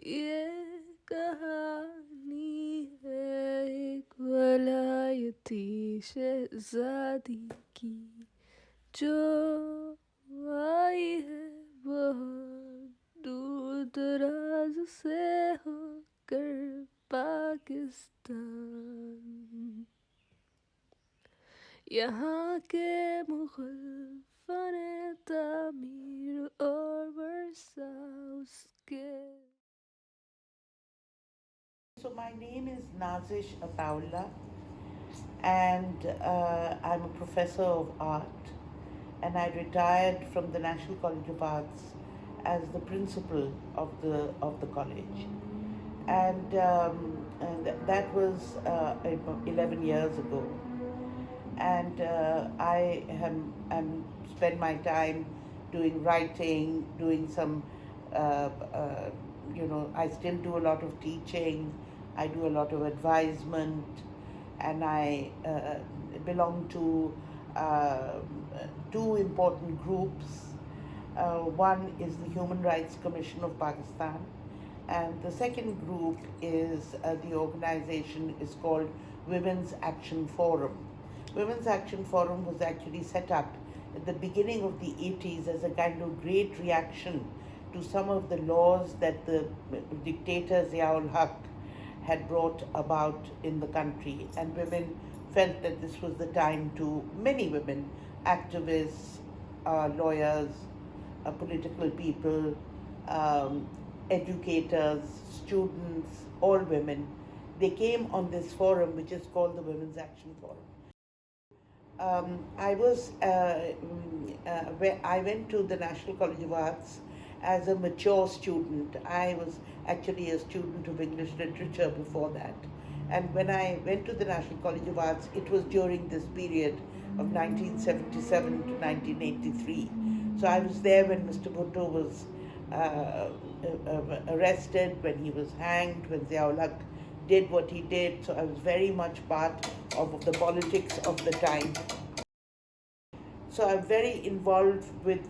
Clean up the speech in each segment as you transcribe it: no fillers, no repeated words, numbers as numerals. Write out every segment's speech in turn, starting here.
ये कहानी है एक वलायती शहजादी की जो आई है बहुत दूर दराज से होकर पाकिस्तान। यहाँ के मुग़ल फने तामीर और वर्षा उसके। So my name is Naazish Attaullah, and I'm a professor of art, and I retired from the National College of Arts as the principal of the college, and that was 11 years ago, and I'm spend my time doing writing, doing some I still do a lot of teaching. I do a lot of advisement, and I belong to uh, two important groups. One is the Human Rights Commission of Pakistan, and the second group is the organization is called Women's Action Forum. Women's Action Forum was actually set up at the beginning of the 80s as a kind of great reaction to some of the laws that the dictator Ziaul Haq had brought about in the country, and women felt that this was the time to, many women, activists, lawyers, political people, educators, students, all women, they came on this forum which is called the Women's Action Forum. I went to the National College of Arts as a mature student. I was actually a student of English literature before that. And when I went to the National College of Arts, it was during this period of 1977 to 1983. So I was there when Mr. Bhutto was arrested, when he was hanged, when Ziaul Haq did what he did. So I was very much part of the politics of the time. So I'm very involved with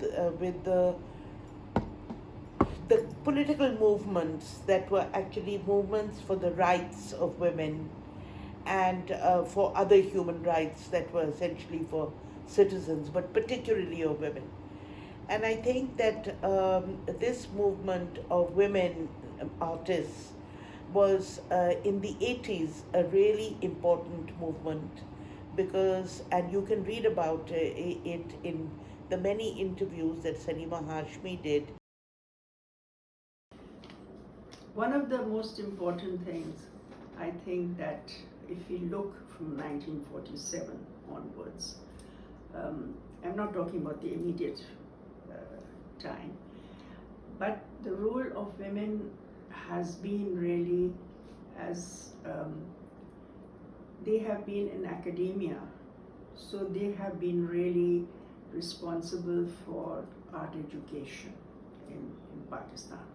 the political movements that were actually movements for the rights of women and for other human rights that were essentially for citizens, but particularly of women. And I think that this movement of women artists was in the 80s a really important movement because, and you can read about it in the many interviews that Salima Hashmi did. One of the most important things, I think, that if we look from 1947 onwards, I'm not talking about the immediate time, but the role of women has been really as they have been in academia, so they have been really responsible for art education in Pakistan,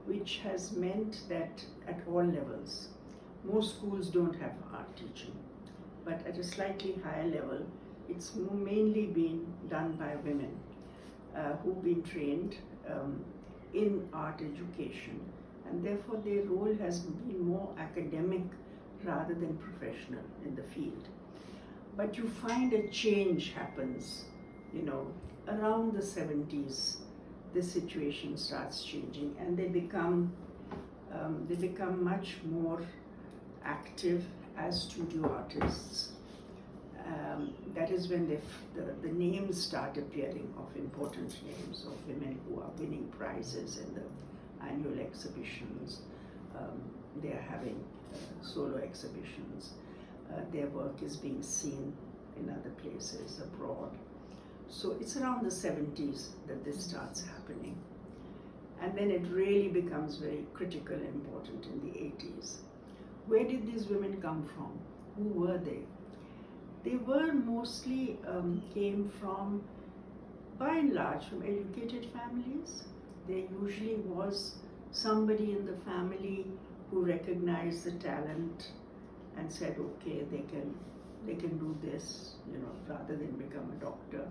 which has meant that at all levels, most schools don't have art teaching, but at a slightly higher level, it's mainly been done by women who've been trained in art education, and therefore their role has been more academic rather than professional in the field. But you find a change happens, around the 70s. The situation starts changing, and they become much more active as studio artists. That is when the names start appearing of important names of women who are winning prizes in the annual exhibitions. They are having solo exhibitions. Their work is being seen in other places abroad. So it's around the 70s that this starts happening. And then it really becomes very critical and important in the 80s. Where did these women come from? Who were they? They were mostly came from, by and large, from educated families. There usually was somebody in the family who recognized the talent and said, okay, they can do this, rather than become a doctor,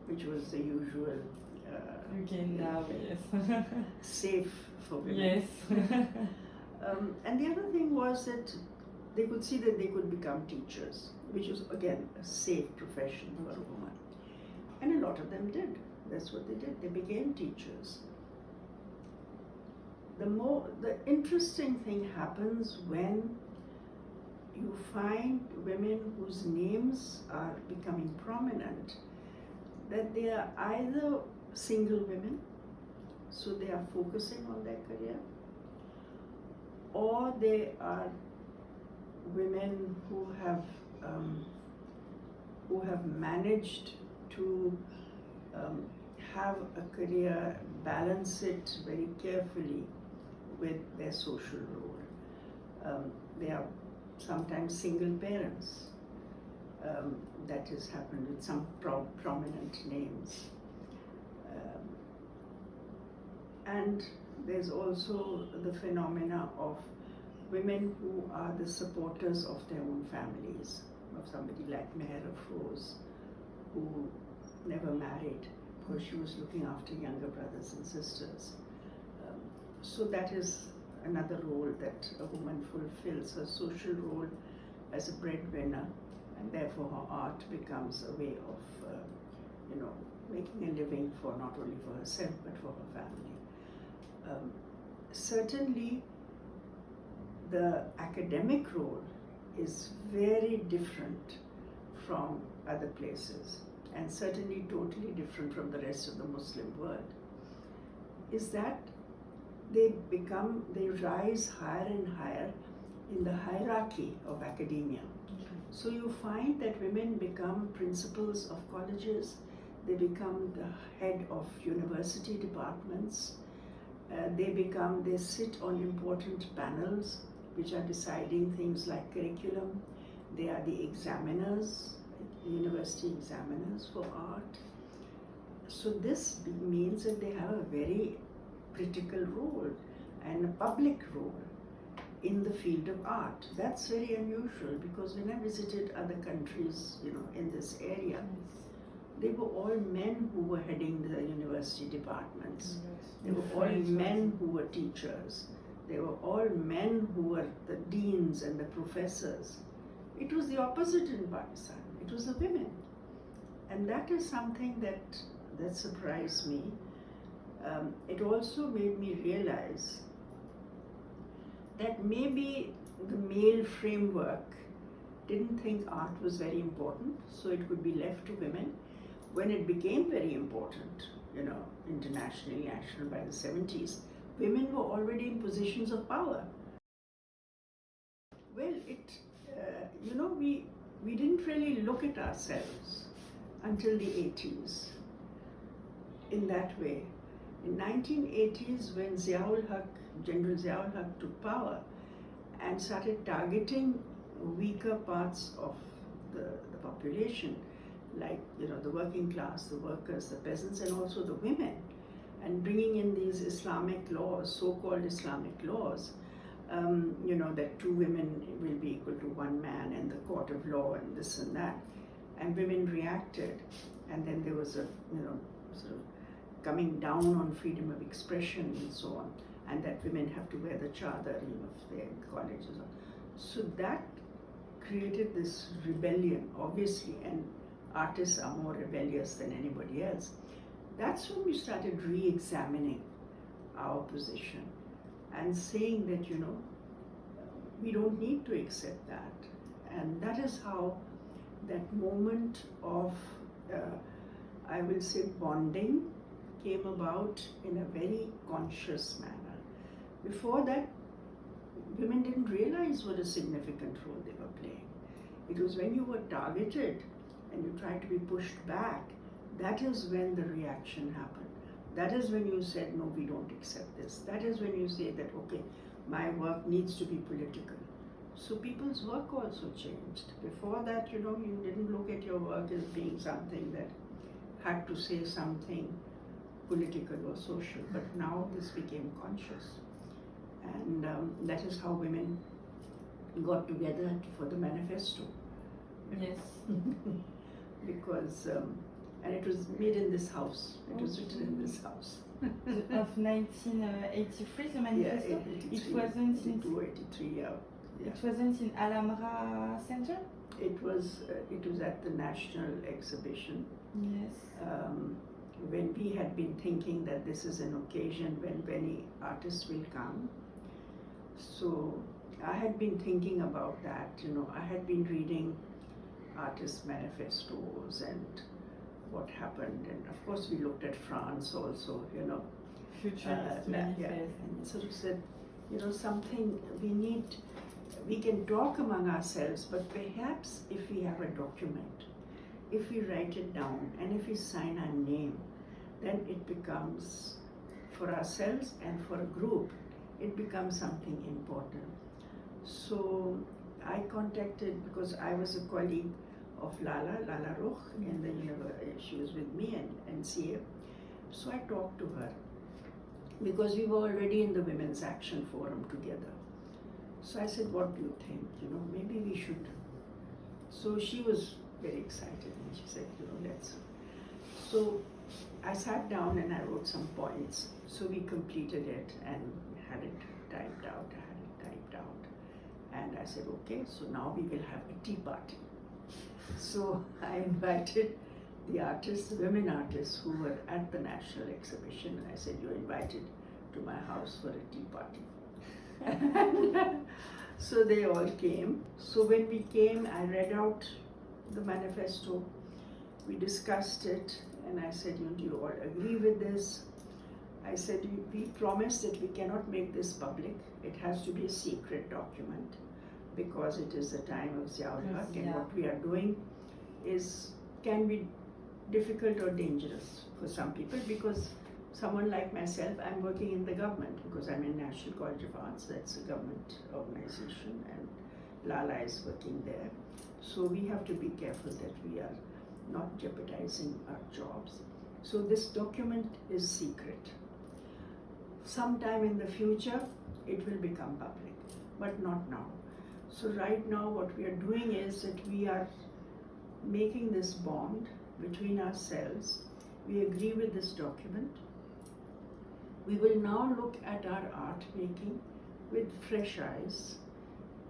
which was the usual Again now, yes. safe for women. Yes. And the other thing was that they could see that they could become teachers, which was again a safe profession for a woman. And a lot of them did. That's what they did. They became teachers. The interesting thing happens when you find women whose names are becoming prominent, that they are either single women, so they are focusing on their career, or they are women who have managed to have a career, balance it very carefully with their social role. They are sometimes single parents. That has happened with some prominent names. And there's also the phenomena of women who are the supporters of their own families, of somebody like Meher Afroz, who never married because she was looking after younger brothers and sisters. So that is another role that a woman fulfills, her social role as a breadwinner, and therefore her art becomes a way of, making a living for not only for herself but for her family. Certainly, the academic role is very different from other places, and certainly totally different from the rest of the Muslim world, is that they rise higher and higher in the hierarchy of academia. So you find that women become principals of colleges, they become the head of university departments, they sit on important panels which are deciding things like curriculum. They are the examiners, university examiners for art. So this means that they have a very critical role and a public role in the field of art. That's very unusual, because when I visited other countries, in this area, they were all men who were heading the university departments. They were all men who were teachers. They were all men who were the deans and the professors. It was the opposite in Pakistan. It was the women. And that is something that surprised me. It also made me realize that maybe the male framework didn't think art was very important, so it could be left to women. When it became very important, internationally, national, by the 70s, women were already in positions of power. Well, we didn't really look at ourselves until the 80s in that way. In 1980s, when General Ziaul Haq took power and started targeting weaker parts of the population, like the working class, the workers, the peasants, and also the women, and bringing in these Islamic laws, so-called Islamic laws, that 2 women will be equal to 1 man in the court of law and this and that, and women reacted, and then there was a sort of coming down on freedom of expression and so on, and that women have to wear the chadar, if they're in colleges. So that created this rebellion, obviously, and artists are more rebellious than anybody else. That's when we started re-examining our position and saying that, we don't need to accept that. And that is how that moment of, I will say, bonding came about in a very conscious manner. Before that, women didn't realize what a significant role they were playing. It was when you were targeted and you tried to be pushed back, that is when the reaction happened. That is when you said, no, we don't accept this. That is when you say that, okay, my work needs to be political. So people's work also changed. Before that, you didn't look at your work as being something that had to say something political or social, but now this became conscious. And that is how women got together for the manifesto. Yes. Because and it was made in this house. It was written in this house. Of 1983, the manifesto. Yeah, It wasn't in. 82, 83. Yeah. It wasn't in Alhambra Center. It was at the National Exhibition. Yes. When we had been thinking that this is an occasion when many artists will come. So I had been thinking about that, I had been reading artist manifestos and what happened, and of course we looked at France also, Futurist manifest. And sort of said, something we can talk among ourselves, but perhaps if we have a document, if we write it down and if we sign our name, then it becomes, for ourselves and for a group, it becomes something important. So I contacted, because I was a colleague of Lala Rukh in the university. She was with me and NCA. So I talked to her because we were already in the Women's Action Forum together. So I said, what do you think? Maybe we should. So she was very excited and she said, let's. So I sat down and I wrote some points. So we completed it and had it typed out. And I said, okay, so now we will have a tea party. So I invited the artists, women artists who were at the National Exhibition. And I said, you're invited to my house for a tea party. And so they all came. So when we came, I read out the manifesto. We discussed it. And I said, do you all agree with this? I said, we promised that we cannot make this public. It has to be a secret document because it is the time of Ziaul Haq, and what we are doing can be difficult or dangerous for some people, because someone like myself, I'm working in the government because I'm in National College of Arts, that's a government organization, and Lala is working there. So we have to be careful that we are not jeopardizing our jobs. So this document is secret. Sometime in the future, it will become public, but not now. So right now, what we are doing is that we are making this bond between ourselves. We agree with this document. We will now look at our art making with fresh eyes,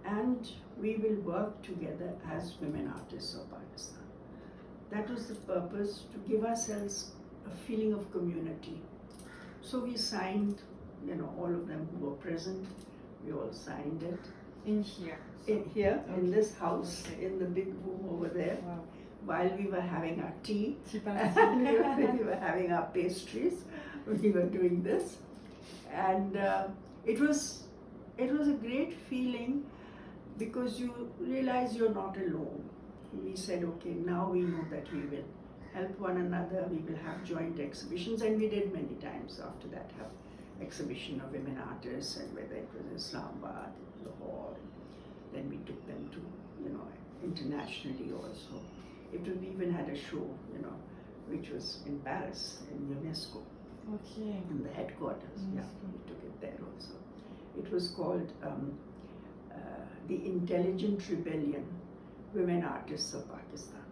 and we will work together as women artists of Pakistan. That was the purpose, to give ourselves a feeling of community. So we signed, all of them who were present, we all signed it. In here? In this house, in the big room over there, while we were having our tea, and we were having our pastries, we were doing this. And it was a great feeling, because you realize you're not alone. We said, okay, now we know that we will help one another, we will have joint exhibitions, and we did many times after that have exhibition of women artists, and whether it was Islamabad, Lahore, then we took them to, internationally also. We even had a show, which was in Paris, in UNESCO. Okay. In the headquarters, we took it there also. It was called The Intelligent Rebellion, Women Artists of Pakistan.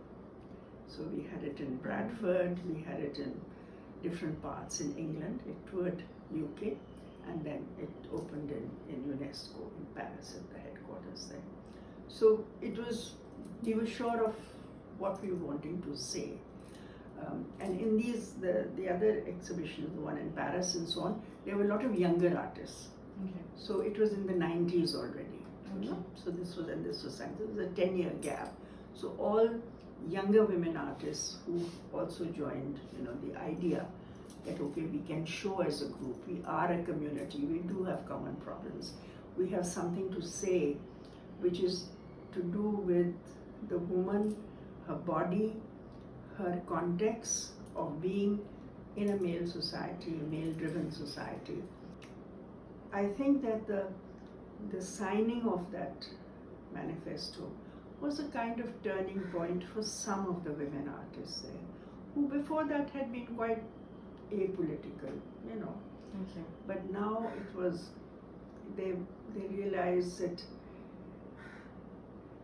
So we had it in Bradford, we had it in different parts in England, it toured UK, and then it opened in UNESCO in Paris at the headquarters there. So we were sure of what we were wanting to say. And in the other exhibitions, the one in Paris and so on, there were a lot of younger artists. Okay. So it was in the 90s already. Okay. So this was a 10-year gap. So all younger women artists who also joined, the idea that, okay, we can show as a group, we are a community, we do have common problems. We have something to say, which is to do with the woman, her body, her context of being in a male society, a male-driven society. I think that the signing of that manifesto was a kind of turning point for some of the women artists there, who before that had been quite apolitical, Okay. But now they realized that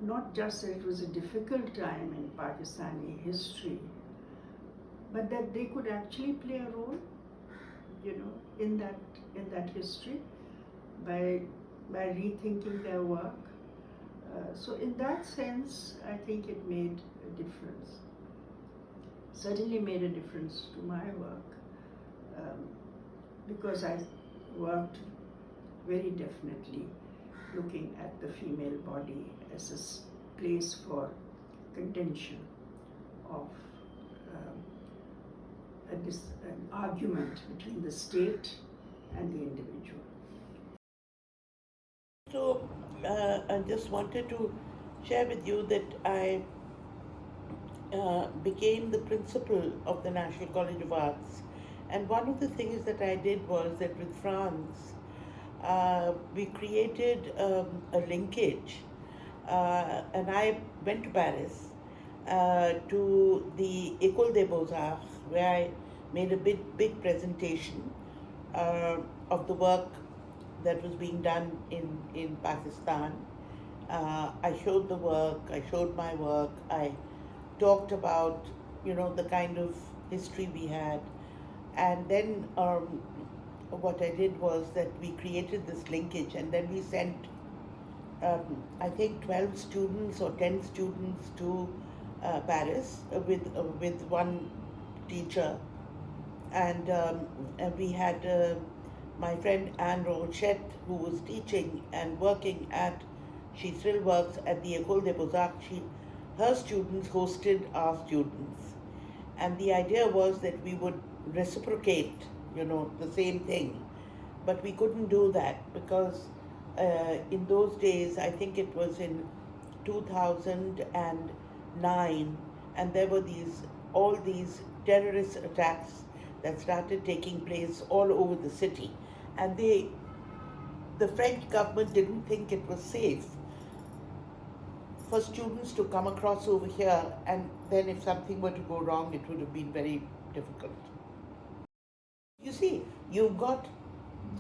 not just that it was a difficult time in Pakistani history, but that they could actually play a role, in that history by rethinking their work. So in that sense, I think it made a difference. Certainly made a difference to my work, because I worked very definitely looking at the female body as a place for contention of an argument between the state and the individual. So I just wanted to share with you that I became the principal of the National College of Arts, and one of the things that I did was that with France, we created a linkage, and I went to Paris to the École des Beaux-Arts, where I made a big presentation of the work that was being done in Pakistan. I showed the work, I showed my work, I talked about, the kind of history we had. And then what I did was that we created this linkage, and then we sent, I think, 12 students or 10 students to Paris with one teacher. And we had my friend Anne Rochette, who was teaching and working she still works at the École des Beaux-Arts. Her students hosted our students. And the idea was that we would reciprocate, the same thing. But we couldn't do that because in those days, I think it was in 2009, and there were all these terrorist attacks that started taking place all over the city. And the French government didn't think it was safe for students to come across over here, and then if something were to go wrong, it would have been very difficult. You see, you've got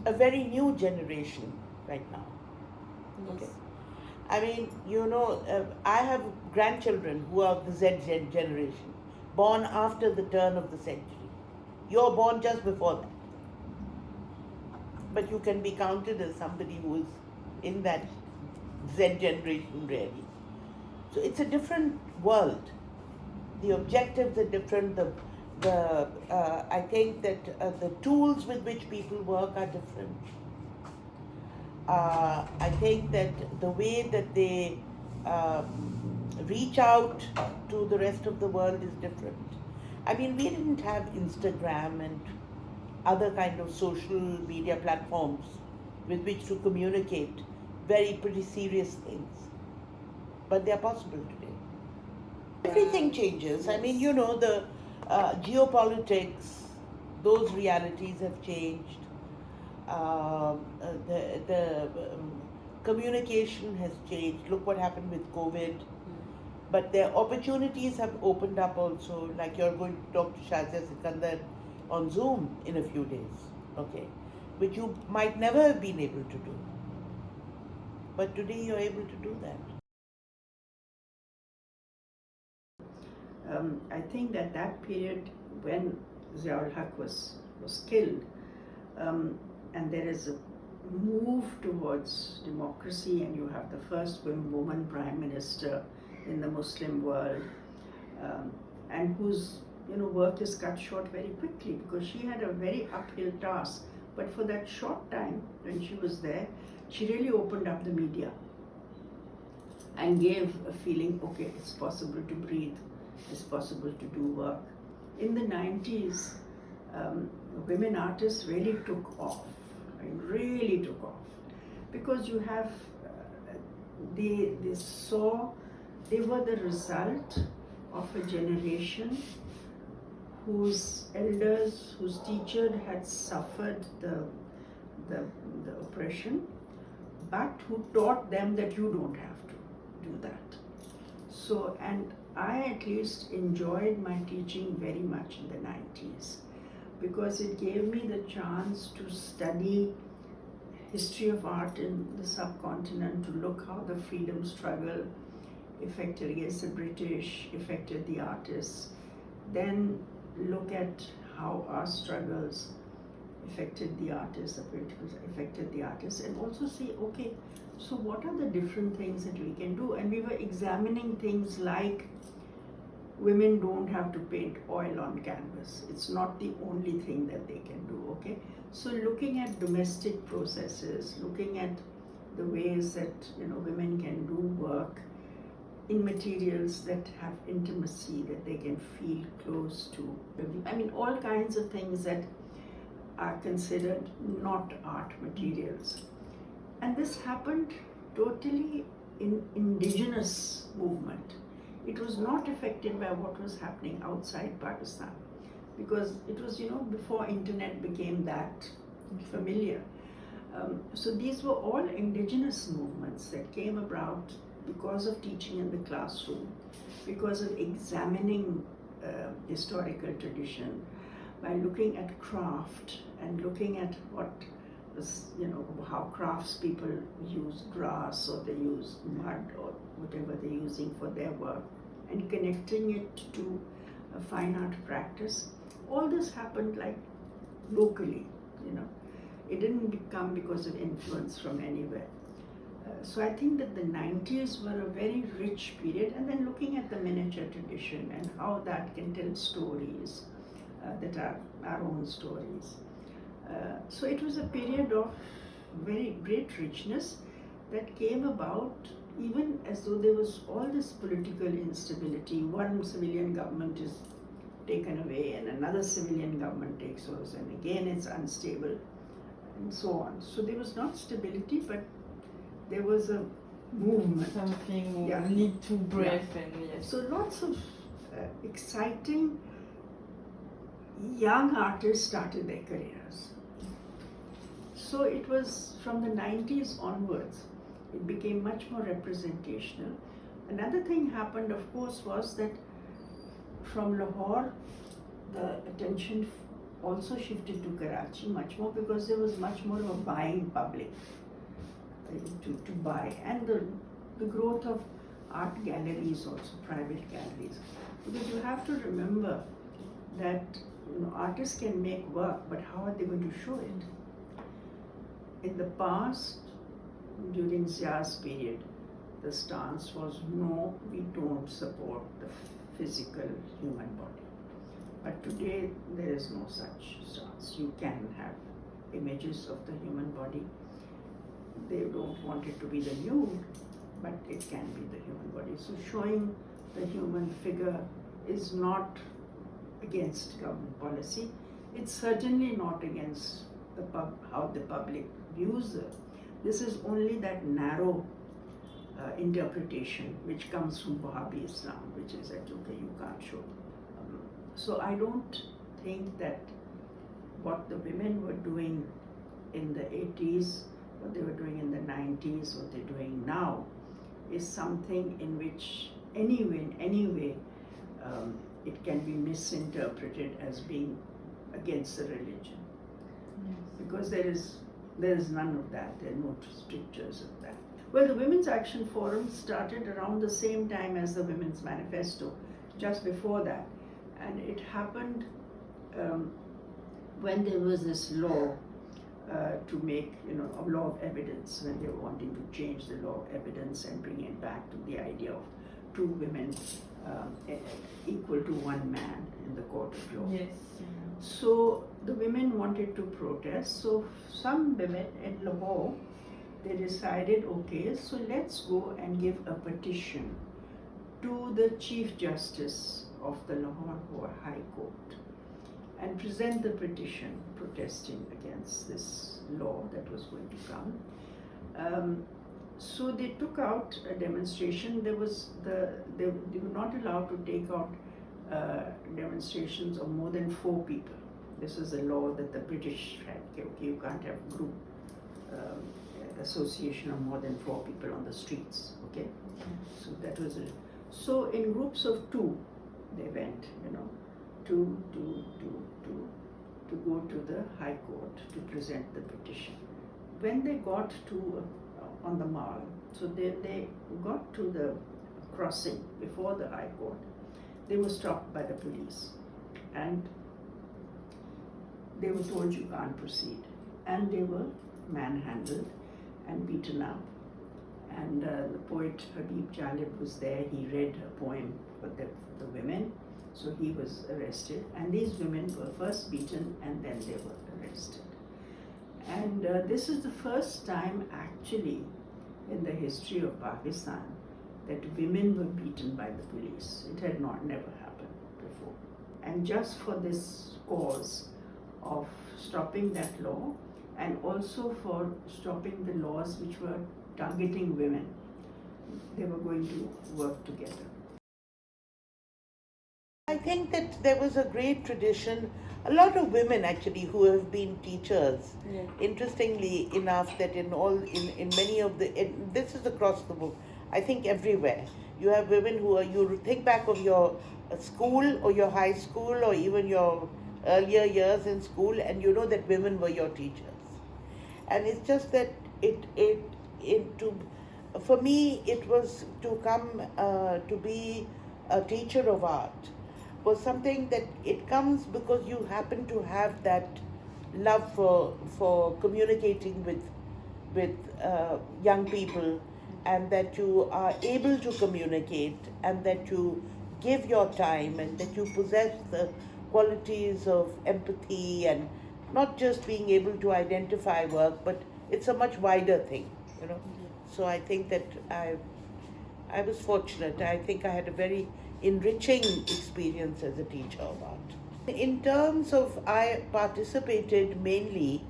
a very new generation right now. Yes. Okay. I mean, I have grandchildren who are of the Z generation, born after the turn of the century. You're born just before that. But you can be counted as somebody who is in that Z generation really. So it's a different world. The objectives are different. I think that the tools with which people work are different. I think that the way that they reach out to the rest of the world is different. I mean, we didn't have Instagram and other kind of social media platforms with which to communicate very pretty serious things. But they are possible today. Everything changes. I mean, the geopolitics, those realities have changed. The communication has changed. Look what happened with COVID. But their opportunities have opened up also. Like you're going to talk to Shazia Sikandar on Zoom in a few days, okay? Which you might never have been able to do. But today you're able to do that. I think that period when Ziaul Haq was killed, and there is a move towards democracy, and you have the first woman prime minister in the Muslim world, and whose work is cut short very quickly because she had a very uphill task. But for that short time when she was there, she really opened up the media and gave a feeling, okay, it's possible to breathe, it's possible to do work. In the 90s, women artists really took off, because you have, they were the result of a generation whose elders, whose teachers had suffered the oppression, but who taught them that you don't have to do that. So, and I at least enjoyed my teaching very much in the 90s because it gave me the chance to study history of art in the subcontinent, to look how the freedom struggle affected against the British, affected the artists. Then look at how our struggles affected the artists, the political affected the artists, and also see, okay, so what are the different things that we can do? And we were examining things like women don't have to paint oil on canvas. It's not the only thing that they can do, okay? So looking at domestic processes, looking at the ways that, you know, women can do work in materials that have intimacy, that they can feel close to. I mean, all kinds of things that are considered not art materials. And this happened totally in indigenous movement. It was not affected by what was happening outside Pakistan, because it was, you know, before internet became that familiar. So these were all indigenous movements that came about because of teaching in the classroom, because of examining historical tradition, by looking at craft and looking at what was, you know, how craftspeople use grass or they use mud or whatever they're using for their work, and connecting it to a fine art practice. All this happened like locally, you know. It didn't come because of influence from anywhere. So I think that the 90s were a very rich period, and then looking at the miniature tradition and how that can tell stories that are our own stories. So it was a period of very great richness that came about even as though there was all this political instability. One civilian government is taken away and another civilian government takes over, and again it's unstable, and so on. So there was not stability, but there was a movement. Something Yeah. need to breathe, and yes. So lots of exciting young artists started their careers. So it was from the 90s onwards, it became much more representational. Another thing happened, of course, was that from Lahore, the attention also shifted to Karachi much more, because there was much more of a buying public to buy, and the growth of art galleries also, private galleries. Because you have to remember that, you know, artists can make work, but how are they going to show it? In the past, during Zia's period, the stance was no, we don't support the physical human body. But today there is no such stance. You can have images of the human body. They don't want it to be the nude, but it can be the human body. So showing the human figure is not against government policy. It's certainly not against how the public views it. This is only that narrow interpretation which comes from Wahhabi Islam, which is that, okay, you can't show. So I don't think that what the women were doing in the 80s, what they were doing in the 90s, what they're doing now, is something in which any way it can be misinterpreted as being against the religion. Yes. Because there is none of that. There are no strictures of that. Well, the Women's Action Forum started around the same time as the Women's Manifesto, just before that. And it happened when there was this law to make, you know, a law of evidence, when they were wanting to change the law of evidence and bring it back to the idea of two women equal to one man in the court of law. Yes. So the women wanted to protest. So some women in Lahore, they decided, okay, so let's go and give a petition to the Chief Justice of the Lahore High Court and present the petition protesting against this law that was going to come. So they took out a demonstration. They were not allowed to take out demonstrations of more than 4 people. This was a law that the British had. Okay, you can't have group association of more than 4 people on the streets. Okay, so that was it. So in groups of 2, they went, you know, to go to the High Court to present the petition. When they got to on the Mall, so they got to the crossing before the High Court, they were stopped by the police, and they were told you can't proceed, and they were manhandled and beaten up. And the poet Habib Jalib was there. He read a poem for the women, so he was arrested. And these women were first beaten and then they were arrested. And this is the first time actually in the history of Pakistan that women were beaten by the police. It had never happened before. And just for this cause of stopping that law, and also for stopping the laws which were targeting women, they were going to work together. I think that there was a great tradition, a lot of women actually who have been teachers. Yeah. Interestingly enough, that in many of this is across the book, I think everywhere, you have women who are, you think back of your school or your high school or even your earlier years in school, and you know that women were your teachers. And it's just that for me, it was to come to be a teacher of art was something that it comes because you happen to have that love for communicating with young people, and that you are able to communicate, and that you give your time, and that you possess the qualities of empathy, and not just being able to identify work, but it's a much wider thing, you know. So I think that I was fortunate. I think I had a very enriching experience as a teacher of art. In terms of, I participated mainly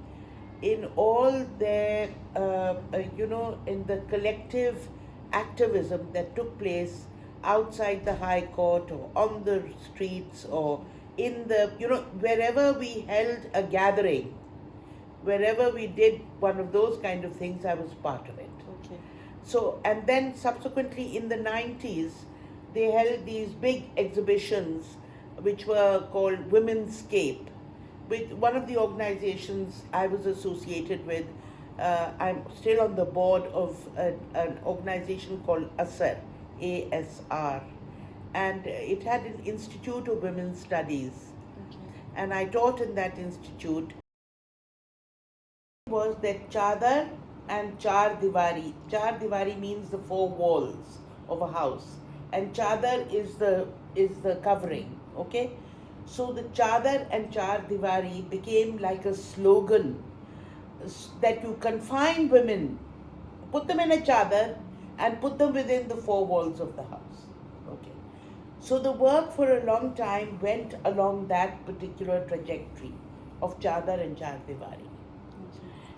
in all their, in the collective activism that took place outside the High Court or on the streets or in the, wherever we held a gathering, wherever we did one of those kind of things, I was part of it. Okay. So, and then subsequently in the 90s, they held these big exhibitions which were called Women's Scape, with one of the organizations I was associated with. I'm still on the board of an organization called ASR, ASR, and it had an Institute of Women's Studies. Okay. And I taught in that institute. Was that chadar and char diwari. Char diwari means the four walls of a house, and chadar is the covering. Okay, so the chadar and char diwari became like a slogan that you confine women, put them in a chadar and put them within the four walls of the house. Okay, so the work for a long time went along that particular trajectory of chadar and char diwari.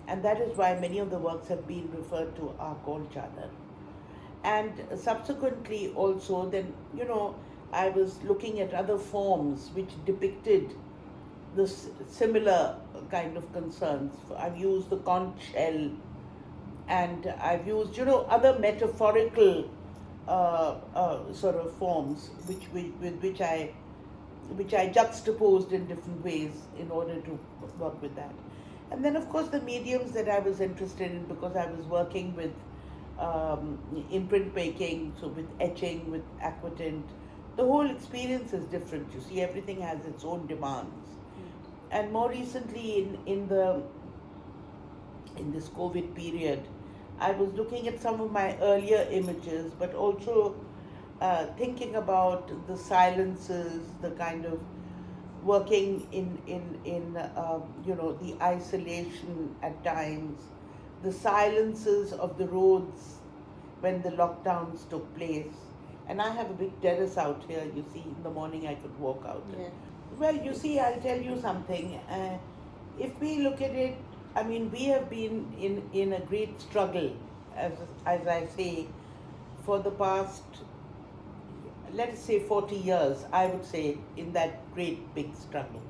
And that is why many of the works have been referred to are called chadar. And subsequently also then, I was looking at other forms which depicted the similar kind of concerns. I've used the conch shell, and I've used, other metaphorical sort of forms with which I juxtaposed in different ways in order to work with that. And then, of course, the mediums that I was interested in, because I was working with in printmaking, so with etching, with aquatint, the whole experience is different. You see, everything has its own demands. And more recently, in this COVID period, I was looking at some of my earlier images, but also thinking about the silences, the kind of working in the isolation at times, the silences of the roads when the lockdowns took place. And I have a big terrace out here, you see, in the morning I could walk out. Yeah. Well, you see, I'll tell you something. If we look at it, I mean, we have been in a great struggle, as I say, for the past, let us say 40 years, I would say, in that great big struggle.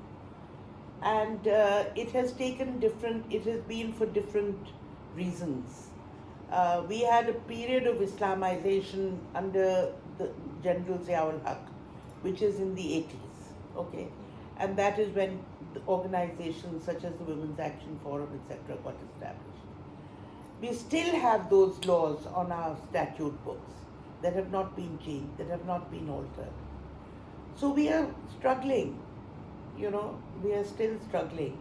And it has been for different reasons. We had a period of Islamization under the General Ziaul Haq, which is in the 80s, okay? And that is when the organizations such as the Women's Action Forum, etc., got established. We still have those laws on our statute books that have not been changed, that have not been altered. So we are struggling. we are still struggling.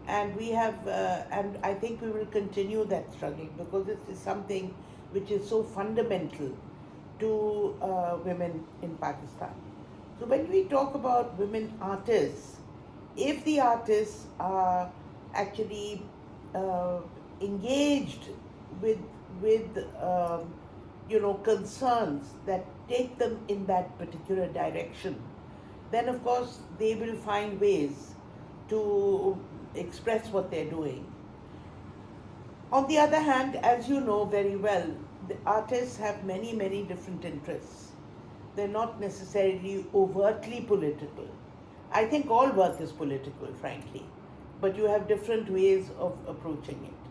And we have, and I think we will continue that struggling because this is something which is so fundamental to women in Pakistan. So when we talk about women artists, if the artists are actually engaged with concerns that take them in that particular direction, then of course they will find ways to express what they're doing. On the other hand, as you know very well, the artists have many, many different interests. They're not necessarily overtly political. I think all work is political, frankly, but you have different ways of approaching it.